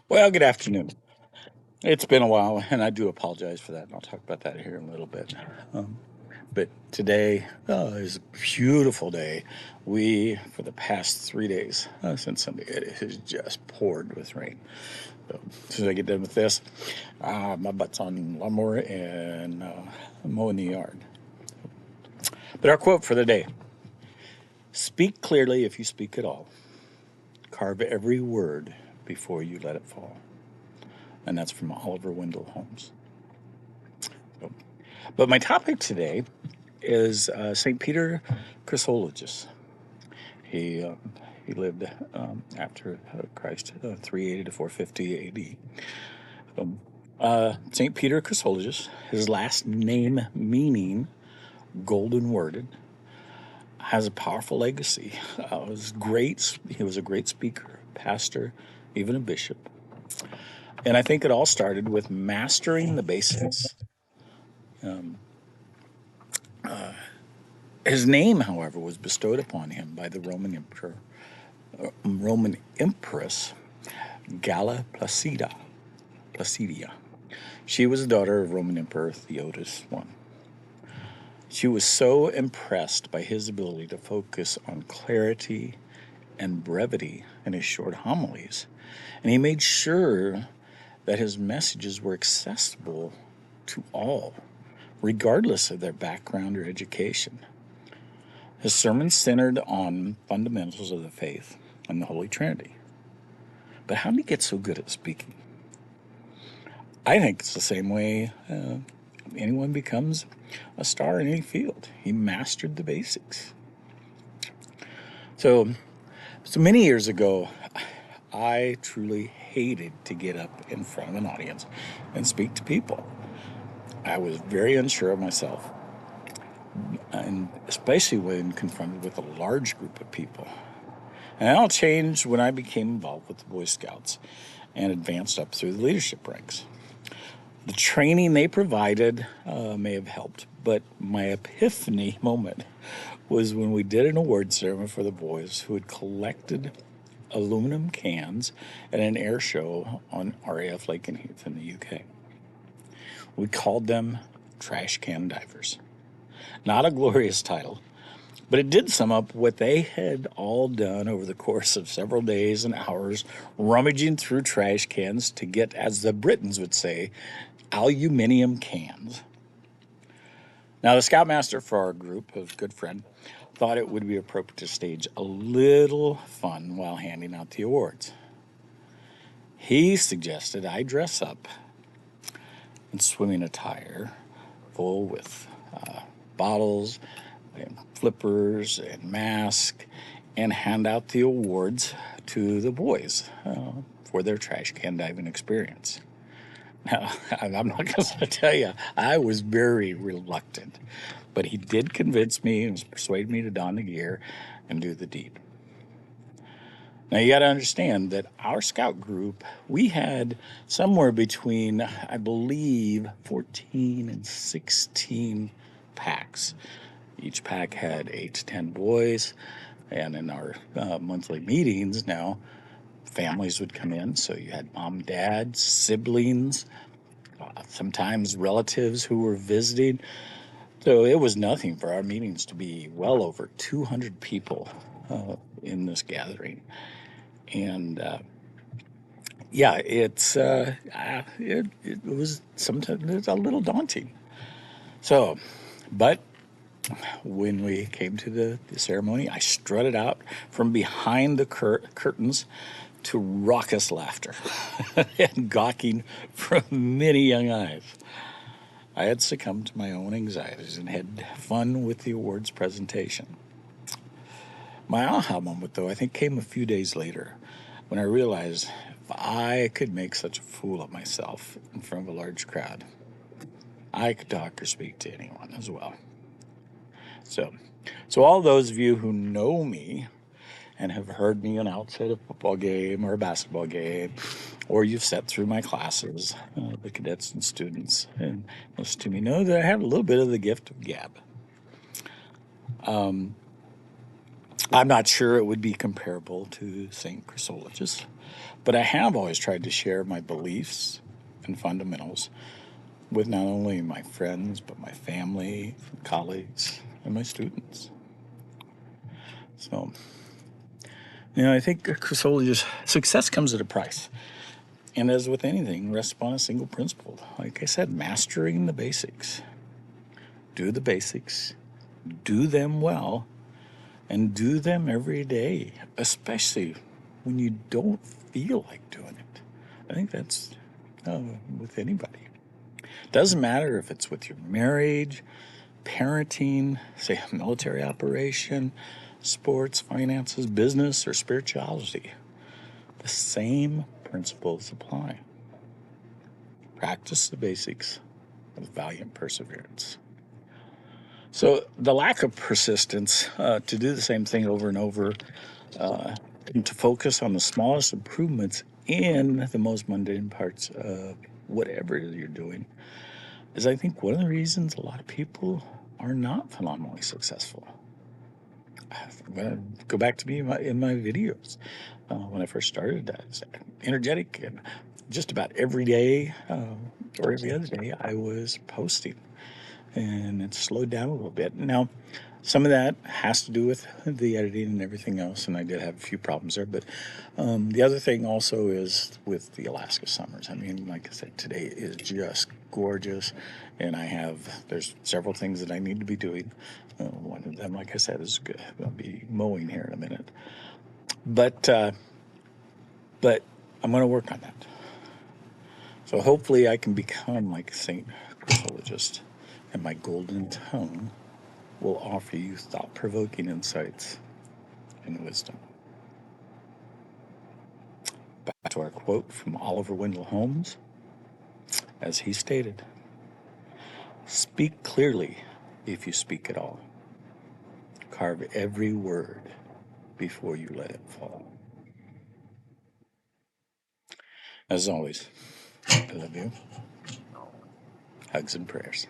Well, good afternoon. It's been a while, and I do apologize for that, and I'll talk about that here in a little bit. Um, but today is a beautiful day. For the past 3 days, since Sunday, it has just poured with rain. So as soon as I get done with this, my butt's on lawnmower and mowing the yard. But our quote for the day: speak clearly if you speak at all. Carve every word before you let it fall. And that's from Oliver Wendell Holmes. So, but my topic today is St. Peter Chrysologus. He uh, he lived after Christ, 380 to 450 A.D. St. Peter Chrysologus, his last name meaning golden worded, has a powerful legacy. He was a great speaker, pastor, even a bishop. And I think it all started with mastering the basics. Um, His name, however, was bestowed upon him by the Roman Empress Galla Placidia. She was the daughter of Roman Emperor Theodosius I. She was so impressed by his ability to focus on clarity and brevity in his short homilies, and he made sure that his messages were accessible to all, regardless of their background or education. His sermons centered on fundamentals of the faith and the Holy Trinity. But how did he get so good at speaking? I think it's the same way anyone becomes a star in any field. He mastered the basics. So many years ago, I truly hated to get up in front of an audience and speak to people. I was very unsure of myself, and especially when confronted with a large group of people. And that all changed when I became involved with the Boy Scouts and advanced up through the leadership ranks. The training they provided may have helped, but my epiphany moment was when we did an award ceremony for the boys who had collected aluminum cans at an air show on RAF Lakenheath in the UK. We called them trash can divers. Not a glorious title, but it did sum up what they had all done over the course of several days and hours, rummaging through trash cans to get, as the Britons would say, aluminium cans. Now, the scoutmaster for our group, a good friend, thought it would be appropriate to stage a little fun while handing out the awards. He suggested I dress up in swimming attire, full with bottles and flippers and mask, and hand out the awards to the boys for their trash can diving experience. Now, I'm not going to tell you, I was very reluctant, but he did convince me and persuade me to don the gear and do the deed. Now, you got to understand that our scout group, we had somewhere between, I believe, 14 and 16 packs. Each pack had 8 to 10 boys, and in our monthly meetings now, families would come in. So you had mom, dad, siblings, sometimes relatives who were visiting. So it was nothing for our meetings to be well over 200 people in this gathering. And it was sometimes a little daunting. So, but when we came to the ceremony, I strutted out from behind the curtains to raucous laughter and gawking from many young eyes. I had succumbed to my own anxieties and had fun with the awards presentation. My aha moment, though, I think came a few days later when I realized if I could make such a fool of myself in front of a large crowd, I could talk or speak to anyone as well. So all those of you who know me and have heard me announce at a football game or a basketball game, or you've sat through my classes, the cadets and students, and listen to me, know that I have a little bit of the gift of gab. I'm not sure it would be comparable to St. Chrysologus, but I have always tried to share my beliefs and fundamentals with not only my friends, but my family, colleagues, and my students. So, I think Chrysologus, success comes at a price. And as with anything, rests upon a single principle. Like I said, mastering the basics. Do the basics, do them well, and do them every day, especially when you don't feel like doing it. I think that's with anybody. Doesn't matter if it's with your marriage, parenting, say a military operation, sports, finances, business, or spirituality. The same principles apply. Practice the basics with valiant perseverance. So the lack of persistence to do the same thing over and over, and to focus on the smallest improvements in the most mundane parts of whatever it is you're doing, is I think one of the reasons a lot of people are not phenomenally successful. I'm going to go back to me in my videos. When I first started, I was energetic, and just about every day or every other day I was posting, and it slowed down a little bit. Now, some of that has to do with the editing and everything else, and I did have a few problems there. But the other thing also is with the Alaska summers. I mean, like I said, today is just gorgeous, and there's several things that I need to be doing. One of them, like I said, is good. I'll be mowing here in a minute, but I'm going to work on that. So hopefully I can become like Saint Chrysologus, and my golden tongue will offer you thought-provoking insights and wisdom. Back to our quote from Oliver Wendell Holmes, as he stated, "Speak clearly if you speak at all. Carve every word before you let it fall." As always, I love you. Hugs and prayers.